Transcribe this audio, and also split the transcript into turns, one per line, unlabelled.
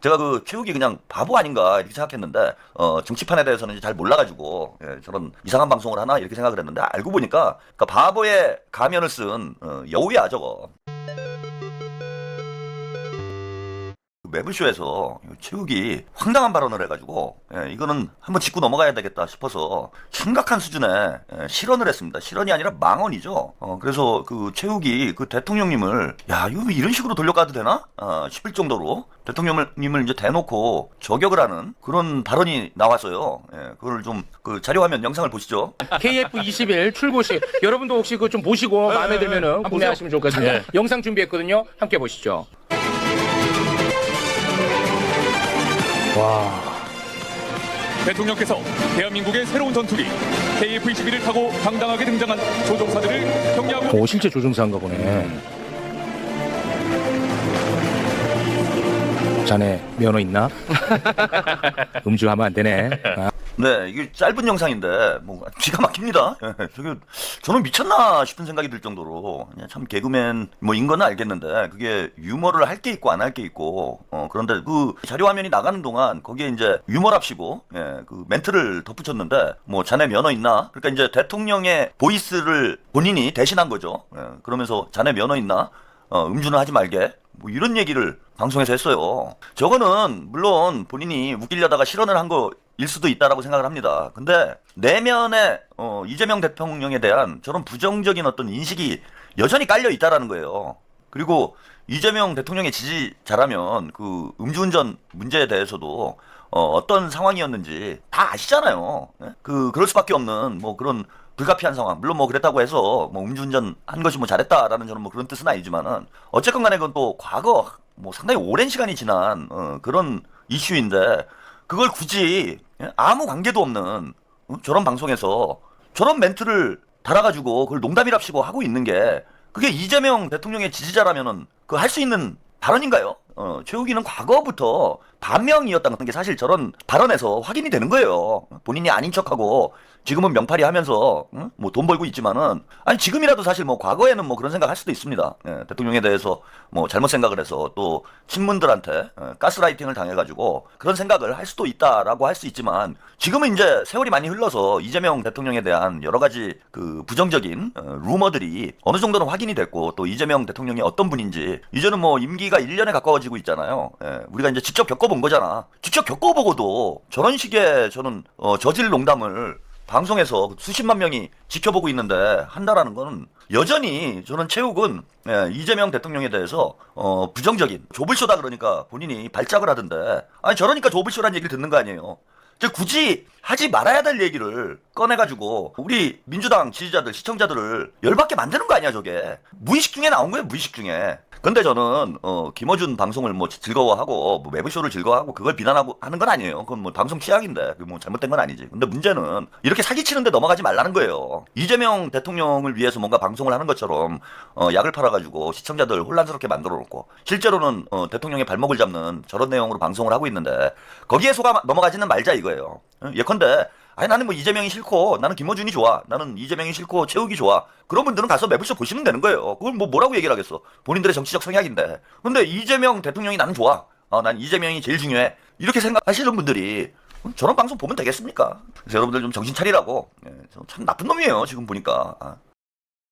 제가 그 최욱이 그냥 바보 아닌가 이렇게 생각했는데 정치판에 대해서는 이제 잘 몰라가지고 저런 이상한 방송을 하나 이렇게 생각을 했는데 알고 보니까 그러니까 바보의 가면을 쓴 여우야 저거. 매블쇼에서 최욱이 황당한 발언을 해가지고 이거는 한번 짚고 넘어가야 되겠다 싶어서 심각한 수준의 실언을 했습니다. 실언이 아니라 망언이죠. 그래서 그 최욱이 그 대통령님을 야 이거 이런 식으로 돌려가도 되나 싶을 정도로 대통령님을 이제 대놓고 저격을 하는 그런 발언이 나왔어요. 그걸 좀 그 자료화면 영상을 보시죠.
KF21 출고시 여러분도 혹시 그거 좀 보시고 마음에 들면은 구매하시면 좋을 것 같습니다. 영상 준비했거든요. 함께 보시죠. 와.
대통령께서 대한민국의 새로운 전투기 KF-21을 타고 당당하게 등장한 조종사들을 격려하고
오, 실제 조종사인가 보네. 자네 면허 있나? 음주하면 안 되네.
네, 이게 짧은 영상인데 뭐 기가 막힙니다. 저게 저는 미쳤나 싶은 생각이 들 정도로 그냥 참 개그맨 뭐인 거는 알겠는데 그게 유머를 할 게 있고 안 할 게 있고 그런데 그 자료 화면이 나가는 동안 거기에 이제 유머랍시고 그 멘트를 덧붙였는데 뭐 자네 면허 있나? 그러니까 이제 대통령의 보이스를 본인이 대신한 거죠. 그러면서 자네 면허 있나? 음주는 하지 말게. 뭐 이런 얘기를 방송에서 했어요. 저거는 물론 본인이 웃기려다가 실언을 한 거일 수도 있다라고 생각을 합니다. 근데 내면에 이재명 대통령에 대한 저런 부정적인 어떤 인식이 여전히 깔려 있다라는 거예요. 그리고 이재명 대통령의 지지자라면 그 음주운전 문제에 대해서도 어떤 상황이었는지 다 아시잖아요. 그럴 수밖에 없는 뭐 그런 불가피한 상황. 물론 뭐 그랬다고 해서 뭐 음주운전 한 것이 뭐 잘했다라는 저는 뭐 그런 뜻은 아니지만은 어쨌건 간에 그건 또 과거 뭐 상당히 오랜 시간이 지난 그런 이슈인데 그걸 굳이 아무 관계도 없는 저런 방송에서 저런 멘트를 달아가지고 그걸 농담이랍시고 하고 있는 게 그게 이재명 대통령의 지지자라면은 그 할 수 있는 발언인가요? 최욱이는 과거부터 반명이었다는 게 사실 저런 발언에서 확인이 되는 거예요. 본인이 아닌 척하고 지금은 명팔이 하면서 뭐 돈 벌고 있지만은 아니 지금이라도 사실 뭐 과거에는 뭐 그런 생각할 수도 있습니다. 대통령에 대해서 뭐 잘못 생각을 해서 또 친문들한테 가스라이팅을 당해가지고 그런 생각을 할 수도 있다라고 할 수 있지만 지금은 이제 세월이 많이 흘러서 이재명 대통령에 대한 여러 가지 그 부정적인 루머들이 어느 정도는 확인이 됐고 또 이재명 대통령이 어떤 분인지 이제는 뭐 임기가 1년에 가까워지고 있잖아요. 우리가 이제 직접 겪어본 거잖아. 직접 겪어보고도 저런 식의 저는 저질 농담을 방송에서 수십만 명이 지켜보고 있는데 한다라는 거는 여전히 저는 최욱은 이재명 대통령에 대해서 부정적인 조불쇼다 그러니까 본인이 발작을 하던데 아니 저러니까 조불쇼란 얘기를 듣는 거 아니에요. 굳이 하지 말아야 될 얘기를 꺼내가지고 우리 민주당 지지자들 시청자들을 열받게 만드는 거 아니야 저게. 무의식 중에 나온 거예요 무의식 중에. 근데 저는 김어준 방송을 뭐 즐거워하고 뭐 매부쇼를 즐거워하고 그걸 비난하고 하는 건 아니에요. 그건 뭐 방송 취향인데 뭐 잘못된 건 아니지. 근데 문제는 이렇게 사기치는데 넘어가지 말라는 거예요. 이재명 대통령을 위해서 뭔가 방송을 하는 것처럼 약을 팔아가지고 시청자들 혼란스럽게 만들어 놓고 실제로는 대통령의 발목을 잡는 저런 내용으로 방송을 하고 있는데 거기에 속아 넘어가지는 말자 이거예요. 예컨대 아니 나는 뭐 이재명이 싫고 나는 김어준이 좋아. 나는 이재명이 싫고 최욱이 좋아. 그런 분들은 가서 매부쇼 보시면 되는 거예요. 그걸 뭐 뭐라고 얘기를 하겠어. 본인들의 정치적 성향인데. 근데 이재명 대통령이 나는 좋아. 난 이재명이 제일 중요해. 이렇게 생각하시는 분들이 저런 방송 보면 되겠습니까? 그래서 여러분들 좀 정신 차리라고. 참 나쁜 놈이에요 지금 보니까.